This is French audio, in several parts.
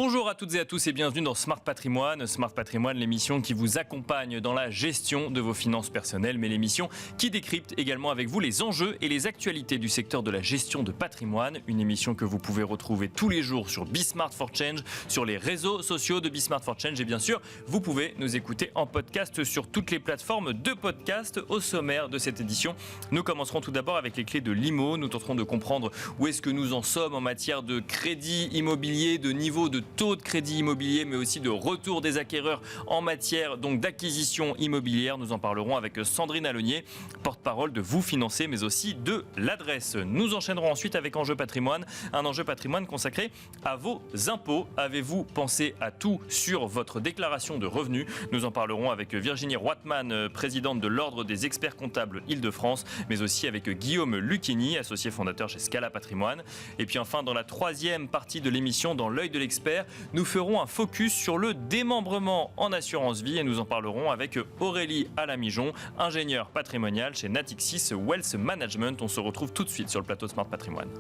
Bonjour à toutes et à tous et bienvenue dans Smart Patrimoine. Smart Patrimoine, l'émission qui vous accompagne dans la gestion de vos finances personnelles, mais l'émission qui décrypte également avec vous les enjeux et les actualités du secteur de la gestion de patrimoine. Une émission que vous pouvez retrouver tous les jours sur Be-Smart for Change, sur les réseaux sociaux de Be-Smart for Change. Et bien sûr, vous pouvez nous écouter en podcast sur toutes les plateformes de podcast. Au sommaire de cette édition, nous commencerons tout d'abord avec les clés de l'IMO. Nous tenterons de comprendre où est-ce que nous en sommes en matière de crédit immobilier, de niveau de taux de crédit immobilier, mais aussi de retour des acquéreurs en matière donc d'acquisition immobilière. Nous en parlerons avec Sandrine Alonier, porte-parole de Vous Financer, mais aussi de l'adresse. Nous enchaînerons ensuite avec Enjeu Patrimoine, un enjeu patrimoine consacré à vos impôts. Avez-vous pensé à tout sur votre déclaration de revenus? Nous en parlerons avec Virginie Roitman, présidente de l'Ordre des experts comptables Île-de-France, mais aussi avec Guillaume Lucchini, associé fondateur chez Scala Patrimoine. Et puis enfin, dans la troisième partie de l'émission, dans l'œil de l'expert, nous ferons un focus sur le démembrement en assurance vie et nous en parlerons avec Aurélie Alamijon, ingénieure patrimoniale chez Natixis Wealth Management. On se retrouve tout de suite sur le plateau de Smart Patrimoine.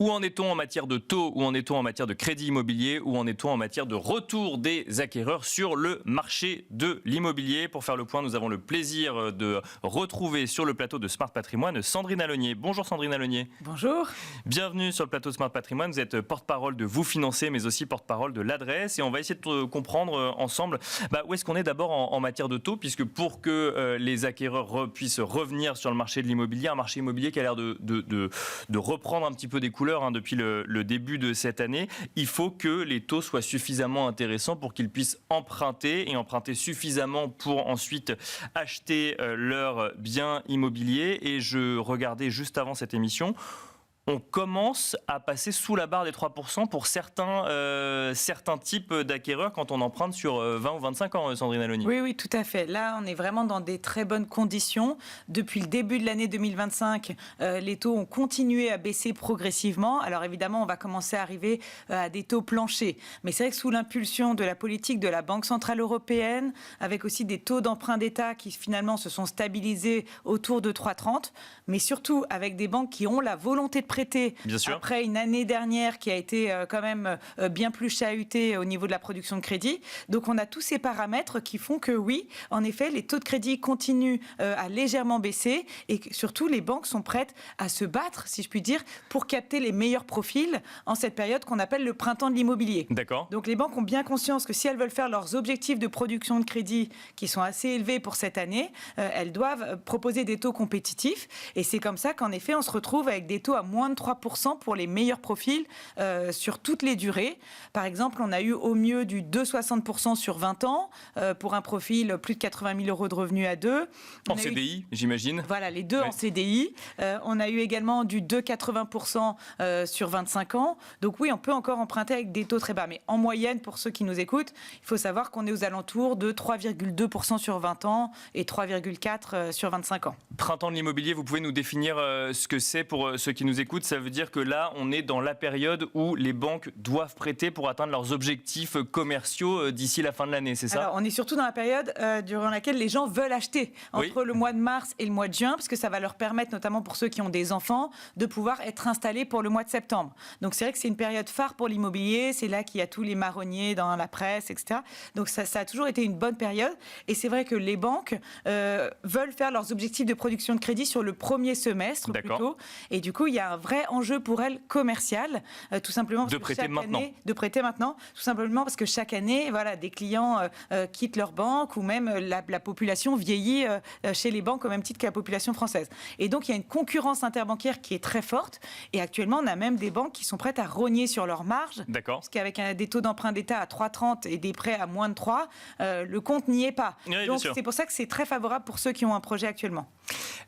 Où en est-on en matière de taux? Où en est-on en matière de crédit immobilier? Où en est-on en matière de retour des acquéreurs sur le marché de l'immobilier? Pour faire le point, nous avons le plaisir de retrouver sur le plateau de Smart Patrimoine Sandrine Alonier. Bonjour Sandrine Alonier. Bonjour. Bienvenue sur le plateau de Smart Patrimoine. Vous êtes porte-parole de Vous Financer, mais aussi porte-parole de l'adresse. Et on va essayer de comprendre ensemble où est-ce qu'on est d'abord en matière de taux, puisque pour que les acquéreurs puissent revenir sur le marché de l'immobilier, un marché immobilier qui a l'air de reprendre un petit peu des couleurs depuis le début de cette année, il faut que les taux soient suffisamment intéressants pour qu'ils puissent emprunter et emprunter suffisamment pour ensuite acheter leurs biens immobiliers. Et je regardais juste avant cette émission, on commence à passer sous la barre des 3% pour certains types d'acquéreurs quand on emprunte sur 20 ou 25 ans, Sandrine Alonier. Oui, tout à fait. Là, on est vraiment dans des très bonnes conditions. Depuis le début de l'année 2025, les taux ont continué à baisser progressivement. Alors évidemment, on va commencer à arriver à des taux planchers. Mais c'est vrai que sous l'impulsion de la politique de la Banque Centrale Européenne, avec aussi des taux d'emprunt d'État qui finalement se sont stabilisés autour de 3,30, mais surtout avec des banques qui ont la volonté de prêter après une année dernière qui a été quand même bien plus chahutée au niveau de la production de crédit. Donc on a tous ces paramètres qui font que oui, en effet, les taux de crédit continuent à légèrement baisser et surtout les banques sont prêtes à se battre, si je puis dire, pour capter les meilleurs profils en cette période qu'on appelle le printemps de l'immobilier. D'accord. Donc les banques ont bien conscience que si elles veulent faire leurs objectifs de production de crédit qui sont assez élevés pour cette année, elles doivent proposer des taux compétitifs et c'est comme ça qu'en effet on se retrouve avec des taux à moins de 3% pour les meilleurs profils sur toutes les durées. Par exemple, on a eu au mieux du 2,60% sur 20 ans pour un profil plus de 80 000 euros de revenus à deux. En CDI, j'imagine. Voilà, les deux en CDI. On a eu également du 2,80% sur 25 ans. Donc oui, on peut encore emprunter avec des taux très bas. Mais en moyenne, pour ceux qui nous écoutent, il faut savoir qu'on est aux alentours de 3,2% sur 20 ans et 3,4% sur 25 ans. Printemps de l'immobilier, vous pouvez nous définir ce que c'est pour ceux qui nous écoutent? Ça veut dire que là, on est dans la période où les banques doivent prêter pour atteindre leurs objectifs commerciaux d'ici la fin de l'année, c'est ça? Alors, on est surtout dans la période durant laquelle les gens veulent acheter, entre le mois de mars et le mois de juin, parce que ça va leur permettre, notamment pour ceux qui ont des enfants, de pouvoir être installés pour le mois de septembre. Donc, c'est vrai que c'est une période phare pour l'immobilier. C'est là qu'il y a tous les marronniers dans la presse, etc. Donc, ça a toujours été une bonne période. Et c'est vrai que les banques veulent faire leurs objectifs de production de crédit sur le premier semestre, plutôt. Et du coup, il y a un vrai enjeu pour elles commercial, tout simplement parce que chaque année, de prêter maintenant, tout simplement parce que chaque année, voilà, des clients quittent leur banque ou même la population vieillit chez les banques au même titre que la population française. Et donc il y a une concurrence interbancaire qui est très forte. Et actuellement, on a même des banques qui sont prêtes à rogner sur leurs marges. D'accord. Parce qu'avec des taux d'emprunt d'État à 3,30 et des prêts à moins de 3, le compte n'y est pas. Oui, donc c'est pour ça que c'est très favorable pour ceux qui ont un projet actuellement.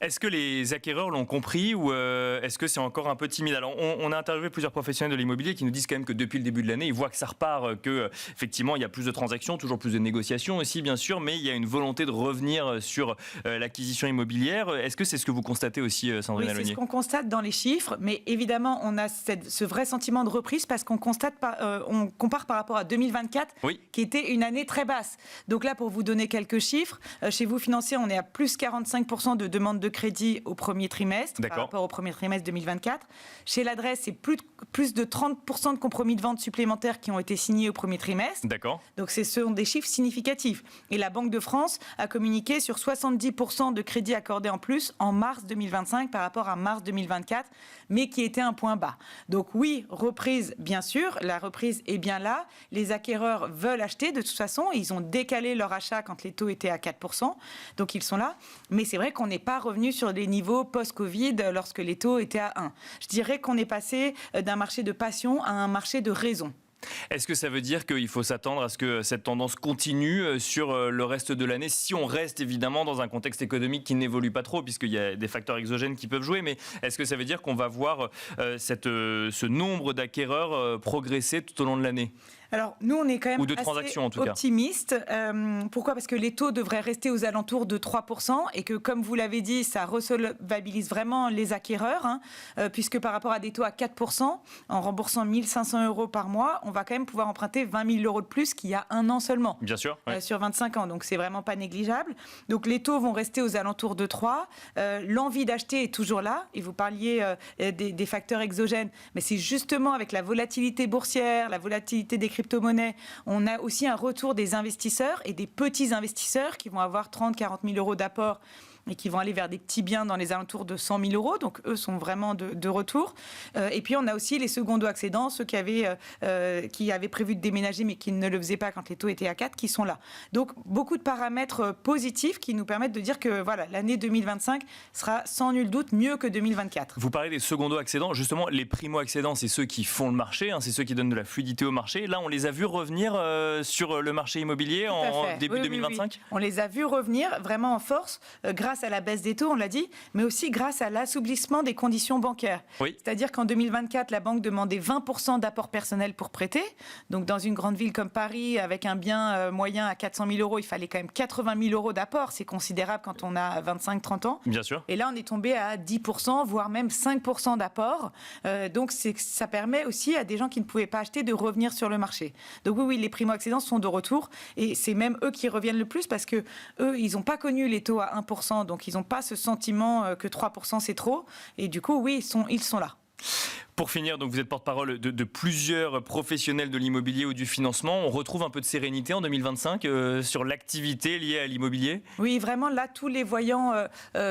Est-ce que les acquéreurs l'ont compris ou est-ce que c'est encore un peu timide? Alors, on a interviewé plusieurs professionnels de l'immobilier qui nous disent quand même que depuis le début de l'année, ils voient que ça repart, que effectivement il y a plus de transactions, toujours plus de négociations aussi bien sûr, mais il y a une volonté de revenir sur l'acquisition immobilière. Est-ce que c'est ce que vous constatez aussi, Sandrine Alonier? Oui, c'est ce qu'on constate dans les chiffres, mais évidemment on a ce vrai sentiment de reprise parce qu'on on compare par rapport à 2024, qui était une année très basse. Donc là, pour vous donner quelques chiffres, chez Vous Financer, on est à plus 45% de demandes de crédit au premier trimestre par rapport au premier trimestre 2024. 2024. Chez l'adresse, c'est plus de 30% de compromis de vente supplémentaires qui ont été signés au premier trimestre. D'accord. Donc ce sont des chiffres significatifs. Et la Banque de France a communiqué sur 70% de crédits accordés en plus en mars 2025 par rapport à mars 2024, mais qui était un point bas. Donc oui, reprise, bien sûr, la reprise est bien là. Les acquéreurs veulent acheter de toute façon. Ils ont décalé leur achat quand les taux étaient à 4%, donc ils sont là. Mais c'est vrai qu'on n'est pas revenu sur des niveaux post-Covid lorsque les taux étaient à 1. Je dirais qu'on est passé d'un marché de passion à un marché de raison. Est-ce que ça veut dire qu'il faut s'attendre à ce que cette tendance continue sur le reste de l'année, si on reste évidemment dans un contexte économique qui n'évolue pas trop, puisqu'il y a des facteurs exogènes qui peuvent jouer, mais est-ce que ça veut dire qu'on va voir ce nombre d'acquéreurs progresser tout au long de l'année ? Alors, nous, on est quand même assez optimiste. Pourquoi ? Parce que les taux devraient rester aux alentours de 3% et que, comme vous l'avez dit, ça resolvabilise vraiment les acquéreurs, puisque par rapport à des taux à 4%, en remboursant 1 500 € par mois, on va quand même pouvoir emprunter 20 000 € de plus qu'il y a un an seulement. Bien sûr. Ouais. Sur 25 ans, donc c'est vraiment pas négligeable. Donc les taux vont rester aux alentours de 3. L'envie d'acheter est toujours là. Et vous parliez des facteurs exogènes, mais c'est justement avec la volatilité boursière, la volatilité des crypto-monnaies, on a aussi un retour des investisseurs et des petits investisseurs qui vont avoir 30-40 000 € d'apport et qui vont aller vers des petits biens dans les alentours de 100 000 €. Donc, eux sont vraiment de retour. Et puis, on a aussi les secondo-accédants, ceux qui avaient prévu de déménager, mais qui ne le faisaient pas quand les taux étaient à 4, qui sont là. Donc, beaucoup de paramètres positifs qui nous permettent de dire que voilà, l'année 2025 sera sans nul doute mieux que 2024. Vous parlez des secondo-accédants. Justement, les primo-accédants, c'est ceux qui font le marché, c'est ceux qui donnent de la fluidité au marché. Là, on les a vus revenir sur le marché immobilier en début 2025 ? Oui. On les a vus revenir vraiment en force, grâce à la baisse des taux, on l'a dit, mais aussi grâce à l'assouplissement des conditions bancaires. Oui. C'est-à-dire qu'en 2024, la banque demandait 20% d'apport personnel pour prêter. Donc, dans une grande ville comme Paris, avec un bien moyen à 400 000 €, il fallait quand même 80 000 € d'apport. C'est considérable quand on a 25-30 ans. Bien sûr. Et là, on est tombé à 10%, voire même 5% d'apport. Donc, ça permet aussi à des gens qui ne pouvaient pas acheter de revenir sur le marché. Donc oui, les primo-accédants sont de retour. Et c'est même eux qui reviennent le plus parce que eux, ils n'ont pas connu les taux à 1%. Donc, ils n'ont pas ce sentiment que 3% c'est trop. Et du coup, oui, ils sont là. Pour finir, donc vous êtes porte-parole de plusieurs professionnels de l'immobilier ou du financement. On retrouve un peu de sérénité en 2025 sur l'activité liée à l'immobilier ? Oui, vraiment, là, tous les voyants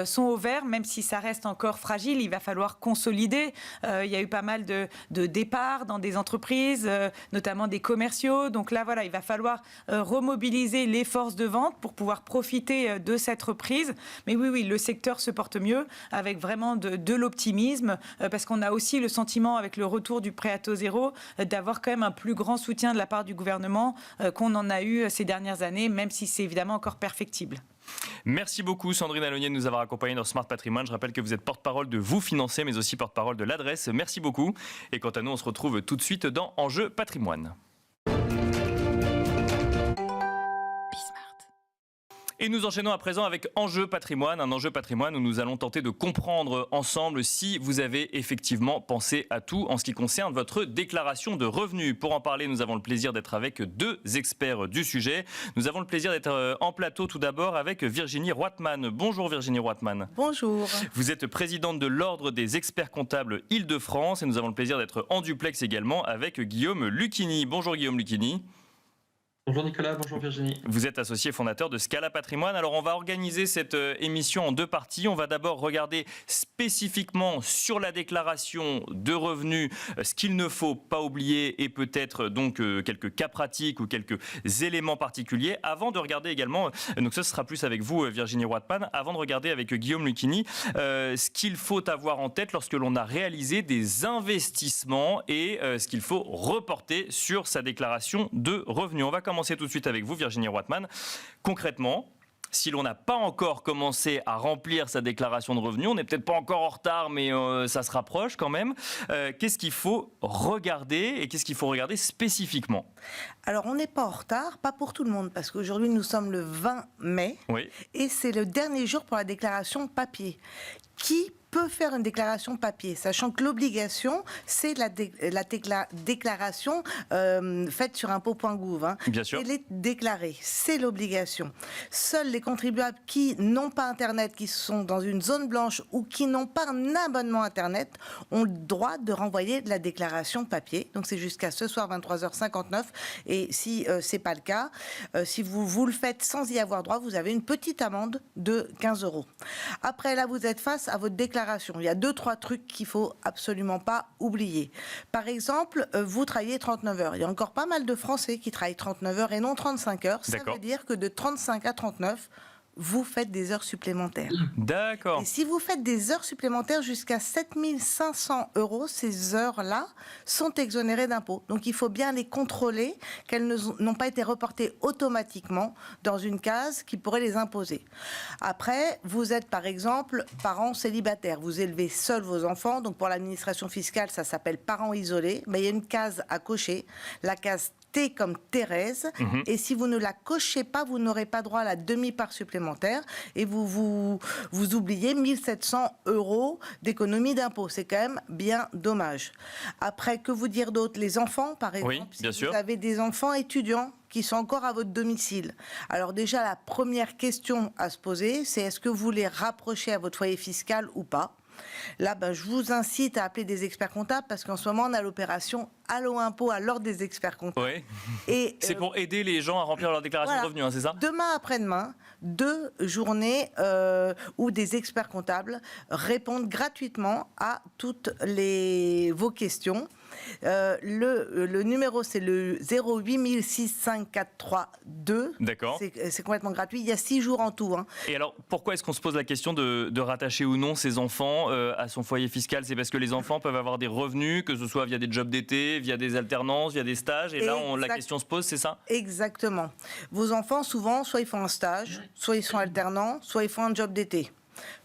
sont au vert, même si ça reste encore fragile. Il va falloir consolider. Il y a eu pas mal de départs dans des entreprises, notamment des commerciaux. Donc là, voilà, il va falloir remobiliser les forces de vente pour pouvoir profiter de cette reprise. Mais oui, le secteur se porte mieux avec vraiment de l'optimisme parce qu'on a aussi le sentiment, avec le retour du prêt à taux zéro, d'avoir quand même un plus grand soutien de la part du gouvernement qu'on en a eu ces dernières années, même si c'est évidemment encore perfectible. Merci beaucoup Sandrine Alonier de nous avoir accompagnés dans Smart Patrimoine. Je rappelle que vous êtes porte-parole de Vous Financer, mais aussi porte-parole de l'adresse. Merci beaucoup. Et quant à nous, on se retrouve tout de suite dans Enjeu Patrimoine. Et nous enchaînons à présent avec Enjeu Patrimoine, un enjeu patrimoine où nous allons tenter de comprendre ensemble si vous avez effectivement pensé à tout en ce qui concerne votre déclaration de revenus. Pour en parler, nous avons le plaisir d'être avec deux experts du sujet. Nous avons le plaisir d'être en plateau tout d'abord avec Virginie Roitman. Bonjour Virginie Roitman. Bonjour. Vous êtes présidente de l'Ordre des experts comptables Île-de-France et nous avons le plaisir d'être en duplex également avec Guillaume Lucchini. Bonjour Guillaume Lucchini. Bonjour Nicolas, bonjour Virginie. Vous êtes associé fondateur de Scala Patrimoine. Alors on va organiser cette émission en deux parties. On va d'abord regarder spécifiquement sur la déclaration de revenus ce qu'il ne faut pas oublier et peut-être donc quelques cas pratiques ou quelques éléments particuliers avant de regarder également, donc ça sera plus avec vous Virginie Roitman, avant de regarder avec Guillaume Lucchini ce qu'il faut avoir en tête lorsque l'on a réalisé des investissements et ce qu'il faut reporter sur sa déclaration de revenus. On va commencer tout de suite avec vous, Virginie Roitman. Concrètement, si l'on n'a pas encore commencé à remplir sa déclaration de revenus, on n'est peut-être pas encore en retard, mais ça se rapproche quand même. Qu'est-ce qu'il faut regarder et qu'est-ce qu'il faut regarder spécifiquement ? Alors, on n'est pas en retard, pas pour tout le monde, parce qu'aujourd'hui, nous sommes le 20 mai, oui. Et c'est le dernier jour pour la déclaration papier, qui peut faire une déclaration papier, sachant que l'obligation, c'est la déclaration faite sur impôts.gouv. Bien sûr. Elle est déclarée, c'est l'obligation. Seuls les contribuables qui n'ont pas Internet, qui sont dans une zone blanche ou qui n'ont pas un abonnement Internet, ont le droit de renvoyer de la déclaration papier. Donc c'est jusqu'à ce soir 23h59. Et si c'est pas le cas, si vous le faites sans y avoir droit, vous avez une petite amende de 15 €. Après, là, vous êtes face à votre déclaration. Il y a 2-3 trucs qu'il faut absolument pas oublier. Par exemple, vous travaillez 39 heures. Il y a encore pas mal de Français qui travaillent 39 heures et non 35 heures. Ça veut dire que de 35 à 39, vous faites des heures supplémentaires. D'accord. Et si vous faites des heures supplémentaires jusqu'à 7 500 €, ces heures-là sont exonérées d'impôts. Donc il faut bien les contrôler, qu'elles n'ont pas été reportées automatiquement dans une case qui pourrait les imposer. Après, vous êtes par exemple parent célibataire. Vous élevez seul vos enfants. Donc pour l'administration fiscale, ça s'appelle parent isolé. Mais il y a une case à cocher, la case T comme Thérèse, et si vous ne la cochez pas, vous n'aurez pas droit à la demi-part supplémentaire et vous oubliez 1 700 € d'économie d'impôt. C'est quand même bien dommage. Après, que vous dire d'autre? Les enfants, par exemple, Oui, bien sûr. Vous avez des enfants étudiants qui sont encore à votre domicile. Alors déjà, la première question à se poser, c'est est-ce que vous les rapprochez à votre foyer fiscal ou pas? Là, je vous incite à appeler des experts comptables parce qu'en ce moment, on a l'opération Allo Impôt à l'ordre des experts comptables. Oui. Et c'est pour aider les gens à remplir leur déclaration de revenus, c'est ça? Demain après-demain, 2 journées où des experts comptables répondent gratuitement à toutes vos questions. Le numéro, c'est le 08 65432. D'accord. C'est complètement gratuit. Il y a 6 jours en tout. Et alors, pourquoi est-ce qu'on se pose la question de rattacher ou non ses enfants à son foyer fiscal? C'est parce que les enfants peuvent avoir des revenus, que ce soit via des jobs d'été, via des alternances, via des stages. Et là, la question se pose, c'est ça? Exactement. Vos enfants, souvent, soit ils font un stage, soit ils sont alternants, soit ils font un job d'été.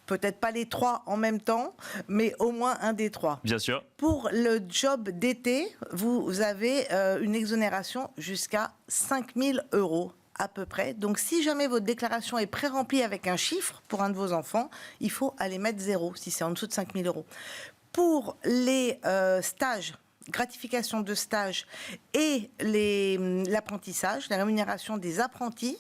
Peut-être pas les 3 en même temps, mais au moins un des 3. Bien sûr. Pour le job d'été, vous avez une exonération jusqu'à 5 000 € à peu près. Donc si jamais votre déclaration est pré-remplie avec un chiffre pour un de vos enfants, il faut aller mettre 0 si c'est en dessous de 5 000 €. Pour les stages, gratification de stage et l'apprentissage, la rémunération des apprentis,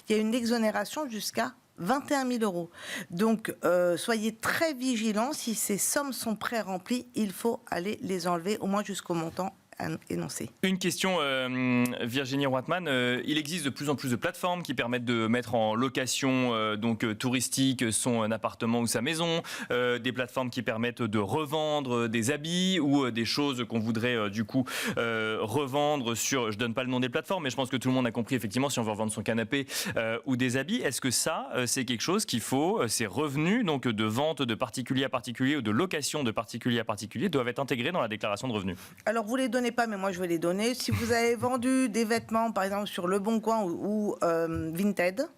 il y a une exonération jusqu'à 21 000 €. Donc, soyez très vigilants. Si ces sommes sont pré-remplies, il faut aller les enlever, au moins jusqu'au montant énoncé. Une question, Virginie Roitman. Il existe de plus en plus de plateformes qui permettent de mettre en location touristique son appartement ou sa maison, des plateformes qui permettent de revendre des habits ou des choses qu'on voudrait revendre sur, je donne pas le nom des plateformes, mais je pense que tout le monde a compris effectivement si on veut revendre son canapé ou des habits. Est-ce que ça, c'est quelque chose qu'il faut, ces revenus donc de vente de particulier à particulier ou de location de particulier à particulier doivent être intégrés dans la déclaration de revenus? Alors vous les donnez pas, mais moi je vais les donner. Si vous avez vendu des vêtements, par exemple sur Le Bon Coin ou Vinted,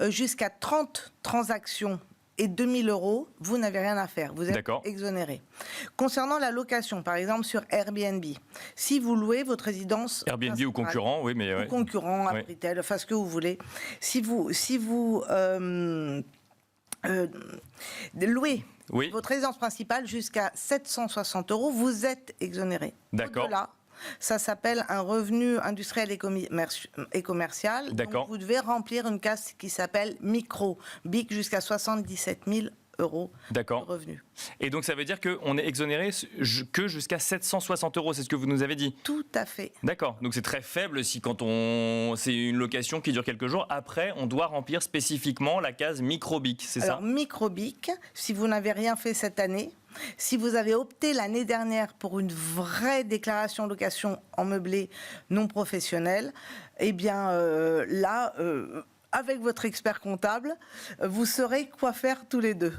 jusqu'à 30 transactions et 2 000 €, vous n'avez rien à faire. Vous êtes exonéré. Concernant la location, par exemple sur Airbnb, si vous louez votre résidence... Airbnb ou concurrent, oui, mais... Ou concurrent, Abritel, enfin ce que vous voulez. Si vous louez votre résidence principale jusqu'à 760 €, vous êtes exonéré. D'accord. Au-delà, ça s'appelle un revenu industriel et commercial. Donc vous devez remplir une case qui s'appelle micro, BIC jusqu'à 77 000 € de revenus. Et donc ça veut dire qu'on est exonéré que jusqu'à 760 €, c'est ce que vous nous avez dit? Tout à fait. D'accord, donc c'est très faible si c'est une location qui dure quelques jours. Après, on doit remplir spécifiquement la case micro-BIC, c'est ça? Alors micro-BIC, si vous n'avez rien fait cette année, si vous avez opté l'année dernière pour une vraie déclaration de location en meublé non professionnel, eh bien avec votre expert comptable, vous saurez quoi faire tous les deux.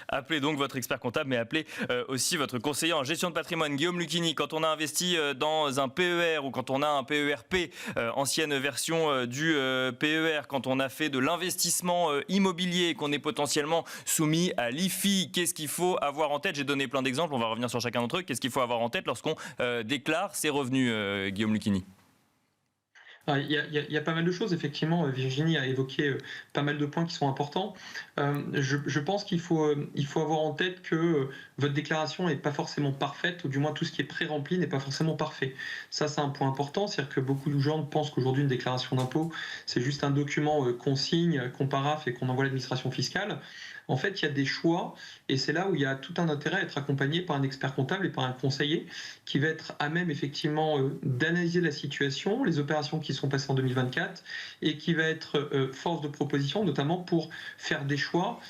Appelez donc votre expert comptable, mais appelez aussi votre conseiller en gestion de patrimoine, Guillaume Lucchini. Quand on a investi dans un PER ou quand on a un PERP, ancienne version du PER, quand on a fait de l'investissement immobilier, qu'on est potentiellement soumis à l'IFI, qu'est-ce qu'il faut avoir en tête? J'ai donné plein d'exemples, on va revenir sur chacun d'entre eux. Qu'est-ce qu'il faut avoir en tête lorsqu'on déclare ses revenus, Guillaume Lucchini? Il y a pas mal de choses, effectivement. Virginie a évoqué pas mal de points qui sont importants. Je pense qu'il faut avoir en tête que votre déclaration n'est pas forcément parfaite, ou du moins tout ce qui est pré-rempli n'est pas forcément parfait. Ça, c'est un point important, c'est-à-dire que beaucoup de gens pensent qu'aujourd'hui, une déclaration d'impôt, c'est juste un document qu'on signe, qu'on paraphe et qu'on envoie à l'administration fiscale. En fait, il y a des choix, et c'est là où il y a tout un intérêt à être accompagné par un expert comptable et par un conseiller qui va être à même effectivement d'analyser la situation, les opérations qui sont passées en 2024, et qui va être force de proposition, notamment pour faire des choix,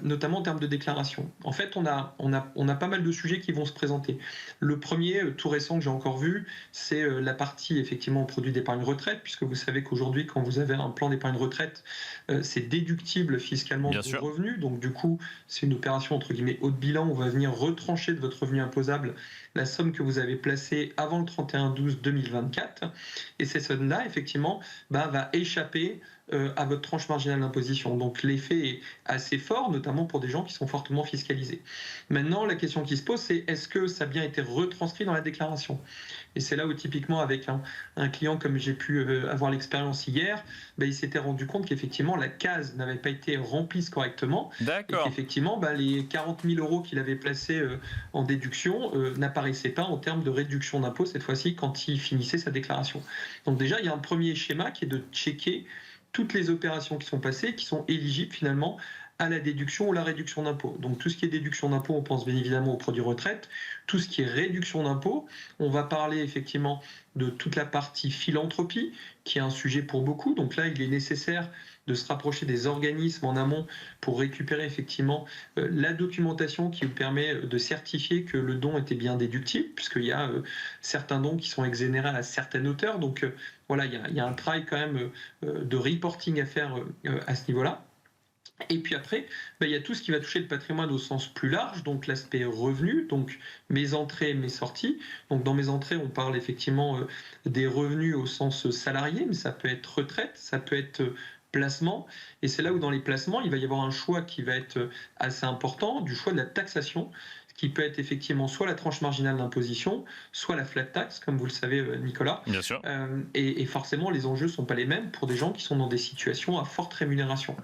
notamment en termes de déclaration. En fait, on a pas mal de sujets qui vont se présenter. Le premier, tout récent que j'ai encore vu, c'est la partie effectivement produit d'épargne retraite, puisque vous savez qu'aujourd'hui, quand vous avez un plan d'épargne retraite, c'est déductible fiscalement de vos revenus. Donc du coup, c'est une opération entre guillemets haut de bilan. On va venir retrancher de votre revenu imposable la somme que vous avez placée avant le 31/12/2024. Et cette somme-là, effectivement, va échapper à votre tranche marginale d'imposition. Donc l'effet est assez fort, notamment pour des gens qui sont fortement fiscalisés. Maintenant, la question qui se pose, c'est est-ce que ça a bien été retranscrit dans la déclaration ? Et c'est là où typiquement avec un client comme j'ai pu avoir l'expérience hier, il s'était rendu compte qu'effectivement la case n'avait pas été remplie correctement. D'accord. Et qu'effectivement les 40 000 € qu'il avait placés en déduction n'apparaissaient pas en termes de réduction d'impôt cette fois-ci quand il finissait sa déclaration. Donc déjà, il y a un premier schéma qui est de checker toutes les opérations qui sont passées, qui sont éligibles finalement à la déduction ou la réduction d'impôt. Donc tout ce qui est déduction d'impôt, on pense bien évidemment aux produits retraite. Tout ce qui est réduction d'impôt, on va parler effectivement de toute la partie philanthropie, qui est un sujet pour beaucoup. Donc là, il est nécessaire de se rapprocher des organismes en amont pour récupérer effectivement la documentation qui vous permet de certifier que le don était bien déductible, puisqu'il y a certains dons qui sont exonérés à certaines hauteurs. Donc voilà, il y a un travail quand même de reporting à faire à ce niveau-là. Et puis après, il y a tout ce qui va toucher le patrimoine au sens plus large, donc l'aspect revenu, donc mes entrées, mes sorties. Donc dans mes entrées, on parle effectivement des revenus au sens salarié, mais ça peut être retraite, ça peut être placement. Et c'est là où dans les placements, il va y avoir un choix qui va être assez important, du choix de la taxation, qui peut être effectivement soit la tranche marginale d'imposition, soit la flat tax, comme vous le savez, Nicolas. Bien sûr. Et forcément, les enjeux ne sont pas les mêmes pour des gens qui sont dans des situations à forte rémunération.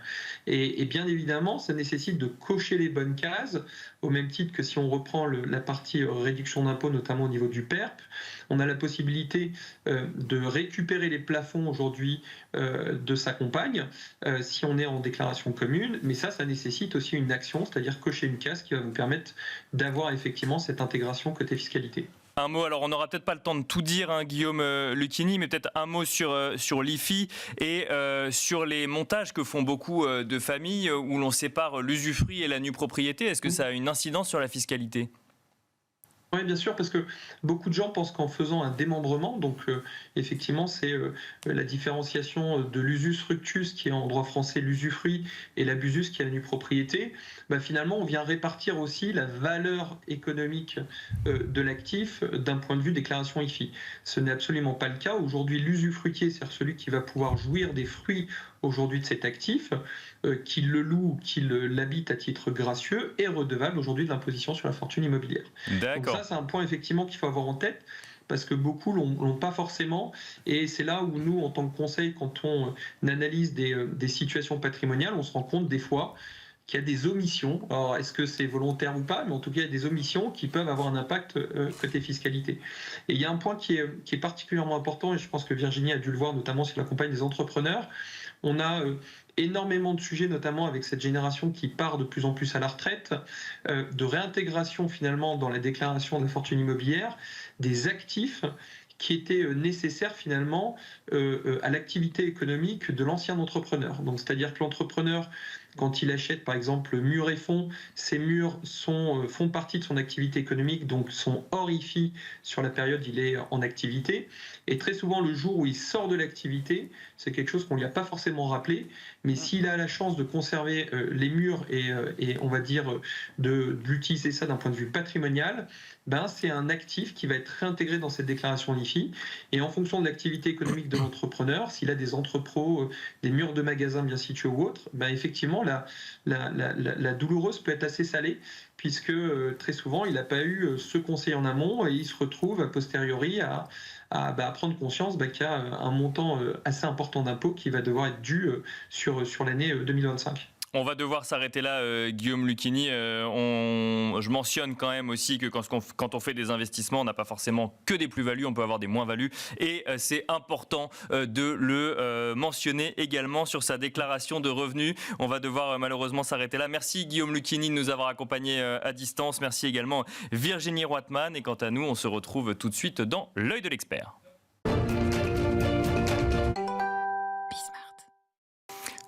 Et bien évidemment, ça nécessite de cocher les bonnes cases, au même titre que si on reprend la partie réduction d'impôt, notamment au niveau du PERP, on a la possibilité de récupérer les plafonds aujourd'hui de sa compagne, si on est en déclaration commune, mais ça nécessite aussi une action, c'est-à-dire cocher une case qui va vous permettre d'avoir effectivement cette intégration côté fiscalité. Un mot, alors on n'aura peut-être pas le temps de tout dire, hein, Guillaume Lucchini, mais peut-être un mot sur l'IFI et sur les montages que font beaucoup de familles où l'on sépare l'usufruit et la nue propriété. Est-ce que ça a une incidence sur la fiscalité ? Oui, bien sûr, parce que beaucoup de gens pensent qu'en faisant un démembrement, donc effectivement c'est la différenciation de l'usus fructus qui est en droit français l'usufruit et l'abusus qui est la nue propriété, finalement on vient répartir aussi la valeur économique de l'actif d'un point de vue déclaration IFI. Ce n'est absolument pas le cas. Aujourd'hui l'usufruitier, c'est-à-dire celui qui va pouvoir jouir des fruits aujourd'hui de cet actif, qu'il le loue, qu'il l'habite à titre gracieux, est redevable aujourd'hui de l'imposition sur la fortune immobilière. D'accord. Donc ça, c'est un point effectivement qu'il faut avoir en tête, parce que beaucoup l'ont pas forcément, et c'est là où nous, en tant que conseil, quand on analyse des situations patrimoniales, on se rend compte des fois qu'il y a des omissions. Alors, est-ce que c'est volontaire ou pas ? Mais en tout cas, il y a des omissions qui peuvent avoir un impact côté fiscalité. Et il y a un point qui est particulièrement important, et je pense que Virginie a dû le voir, notamment si elle accompagne des entrepreneurs. On a énormément de sujets, notamment avec cette génération qui part de plus en plus à la retraite, de réintégration finalement dans la déclaration de la fortune immobilière, des actifs qui étaient nécessaires finalement à l'activité économique de l'ancien entrepreneur. Donc, c'est-à-dire que l'entrepreneur, quand il achète par exemple murs et fonds, ces murs font partie de son activité économique, donc sont hors IFI sur la période où il est en activité. Et très souvent, le jour où il sort de l'activité, c'est quelque chose qu'on ne lui a pas forcément rappelé, mais s'il a la chance de conserver les murs et on va dire d'utiliser ça d'un point de vue patrimonial, c'est un actif qui va être réintégré dans cette déclaration IFI qualifie. Et en fonction de l'activité économique de l'entrepreneur, s'il a des entrepôts, des murs de magasins bien situés ou autres, effectivement, la douloureuse peut être assez salée, puisque très souvent, il n'a pas eu ce conseil en amont et il se retrouve a posteriori à prendre conscience qu'il y a un montant assez important d'impôts qui va devoir être dû sur l'année 2025. On va devoir s'arrêter là, Guillaume Lucchini. Je mentionne quand même aussi que quand on fait des investissements, on n'a pas forcément que des plus-values, on peut avoir des moins-values. Et c'est important de le mentionner également sur sa déclaration de revenus. On va devoir malheureusement s'arrêter là. Merci Guillaume Lucchini de nous avoir accompagnés à distance. Merci également Virginie Roitman. Et quant à nous, on se retrouve tout de suite dans l'œil de l'expert.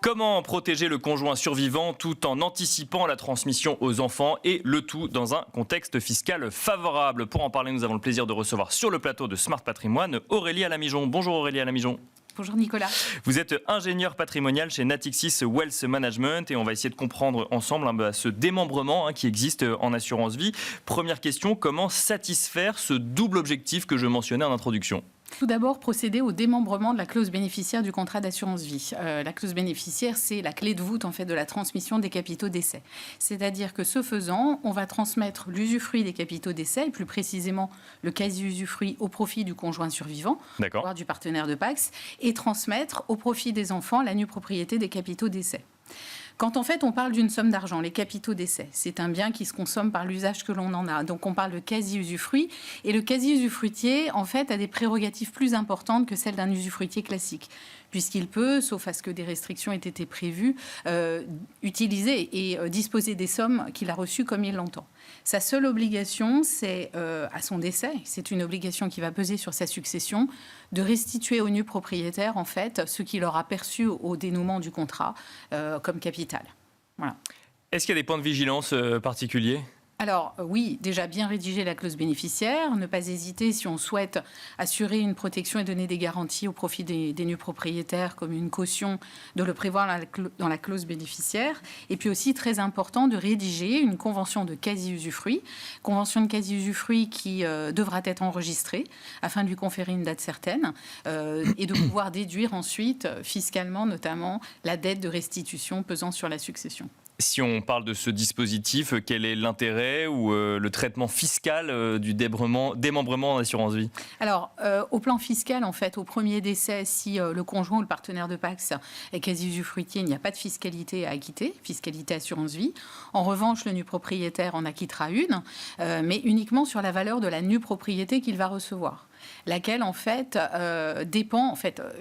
Comment protéger le conjoint survivant tout en anticipant la transmission aux enfants et le tout dans un contexte fiscal favorable? Pour en parler, nous avons le plaisir de recevoir sur le plateau de Smart Patrimoine Aurélie Alamijon. Bonjour Aurélie Alamijon. Bonjour Nicolas. Vous êtes ingénieur patrimonial chez Natixis Wealth Management et on va essayer de comprendre ensemble ce démembrement qui existe en assurance vie. Première question, comment satisfaire ce double objectif que je mentionnais en introduction? Tout d'abord, procéder au démembrement de la clause bénéficiaire du contrat d'assurance vie. La clause bénéficiaire, c'est la clé de voûte en fait, de la transmission des capitaux décès. C'est-à-dire que ce faisant, on va transmettre l'usufruit des capitaux décès, et plus précisément le quasi-usufruit au profit du conjoint survivant, voire du partenaire de Pacs, et transmettre au profit des enfants la nue propriété des capitaux décès. Quand en fait on parle d'une somme d'argent, les capitaux décès, c'est un bien qui se consomme par l'usage que l'on en a. Donc on parle de quasi-usufruit. Et le quasi-usufruitier, en fait, a des prérogatives plus importantes que celles d'un usufruitier classique, puisqu'il peut, sauf à ce que des restrictions aient été prévues, utiliser et disposer des sommes qu'il a reçues comme il l'entend. Sa seule obligation, c'est à son décès, c'est une obligation qui va peser sur sa succession, de restituer au nu propriétaire, en fait, ce qu'il aura perçu au dénouement du contrat comme capital. Voilà. Est-ce qu'il y a des points de vigilance particuliers ? Alors oui, déjà bien rédiger la clause bénéficiaire, ne pas hésiter si on souhaite assurer une protection et donner des garanties au profit des nus propriétaires comme une caution, de le prévoir dans la clause bénéficiaire. Et puis aussi très important de rédiger une convention de quasi-usufruit, qui devra être enregistrée afin de lui conférer une date certaine et de pouvoir déduire ensuite fiscalement notamment la dette de restitution pesant sur la succession. Si on parle de ce dispositif, quel est l'intérêt ou le traitement fiscal du démembrement en assurance vie? Alors, au plan fiscal, en fait, au premier décès, si le conjoint ou le partenaire de Pacs est quasi-usufruitier, il n'y a pas de fiscalité à acquitter, fiscalité assurance vie. En revanche, le nu propriétaire en acquittera une, mais uniquement sur la valeur de la nue propriété qu'il va recevoir, laquelle en fait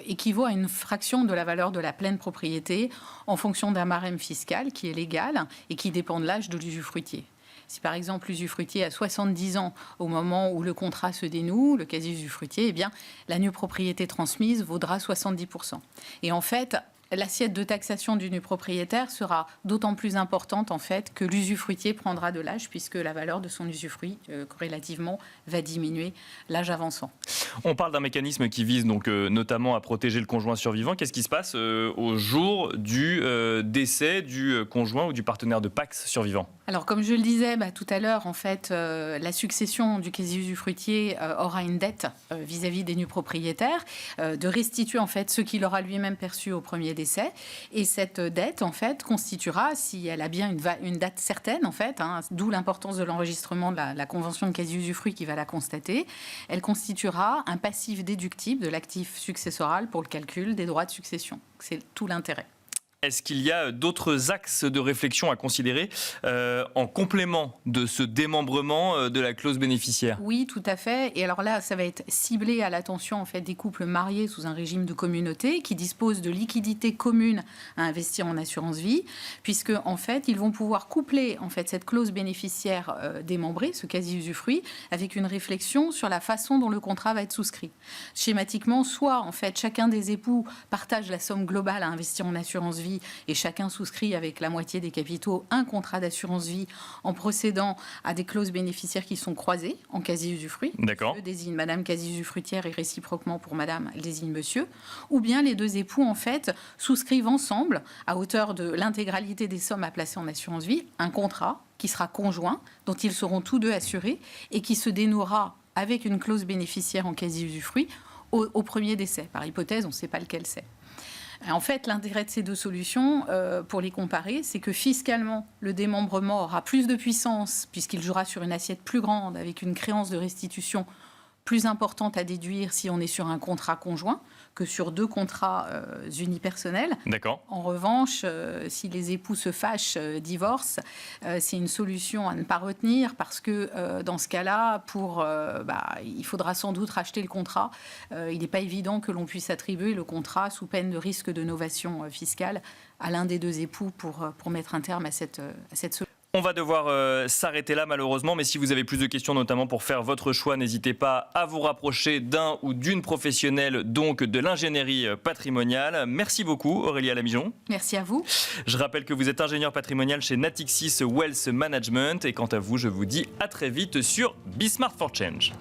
équivaut à une fraction de la valeur de la pleine propriété en fonction d'un barème fiscal qui est légal et qui dépend de l'âge de l'usufruitier. Si par exemple l'usufruitier a 70 ans au moment où le contrat se dénoue, le quasi-usufruitier, eh bien la nue propriété transmise vaudra 70%. Et en fait, l'assiette de taxation du nu propriétaire sera d'autant plus importante en fait que l'usufruitier prendra de l'âge puisque la valeur de son usufruit corrélativement va diminuer l'âge avançant. On parle d'un mécanisme qui vise donc notamment à protéger le conjoint survivant. Qu'est-ce qui se passe au jour du décès du conjoint ou du partenaire de Pacs survivant? Alors, comme je le disais tout à l'heure, en fait, la succession du quasi-usufruitier aura une dette vis-à-vis des nus propriétaires de restituer en fait ce qu'il aura lui-même perçu au premier décès. Et cette dette, en fait, constituera, si elle a bien une date certaine, en fait, d'où l'importance de l'enregistrement de la convention de quasi-usufruit qui va la constater, elle constituera un passif déductible de l'actif successoral pour le calcul des droits de succession. C'est tout l'intérêt. Est-ce qu'il y a d'autres axes de réflexion à considérer en complément de ce démembrement de la clause bénéficiaire? Oui, tout à fait. Et alors là, ça va être ciblé à l'attention en fait, des couples mariés sous un régime de communauté qui disposent de liquidités communes à investir en assurance vie, puisque en fait, ils vont pouvoir coupler en fait, cette clause bénéficiaire démembrée, ce quasi-usufruit, avec une réflexion sur la façon dont le contrat va être souscrit. Schématiquement, soit en fait, chacun des époux partage la somme globale à investir en assurance vie et chacun souscrit avec la moitié des capitaux un contrat d'assurance vie en procédant à des clauses bénéficiaires qui sont croisées en quasi-usufruit. D'accord. Monsieur désigne madame quasi-usufruitière et réciproquement pour madame, elle désigne monsieur. Ou bien les deux époux, en fait, souscrivent ensemble, à hauteur de l'intégralité des sommes à placer en assurance vie, un contrat qui sera conjoint, dont ils seront tous deux assurés et qui se dénouera avec une clause bénéficiaire en quasi-usufruit au premier décès. Par hypothèse, on ne sait pas lequel c'est. En fait, l'intérêt de ces deux solutions, pour les comparer, c'est que fiscalement, le démembrement aura plus de puissance puisqu'il jouera sur une assiette plus grande avec une créance de restitution plus importante à déduire si on est sur un contrat conjoint que sur 2 contrats unipersonnels. D'accord. En revanche, si les époux se fâchent, divorcent, c'est une solution à ne pas retenir parce que dans ce cas-là, il faudra sans doute racheter le contrat. Il n'est pas évident que l'on puisse attribuer le contrat sous peine de risque de novation fiscale à l'un des 2 époux pour mettre un terme à cette solution. On va devoir s'arrêter là malheureusement, mais si vous avez plus de questions, notamment pour faire votre choix, n'hésitez pas à vous rapprocher d'un ou d'une professionnelle donc de l'ingénierie patrimoniale. Merci beaucoup Aurélia Lamigeon. Merci à vous. Je rappelle que vous êtes ingénieur patrimonial chez Natixis Wealth Management et quant à vous, je vous dis à très vite sur Be Smart for Change.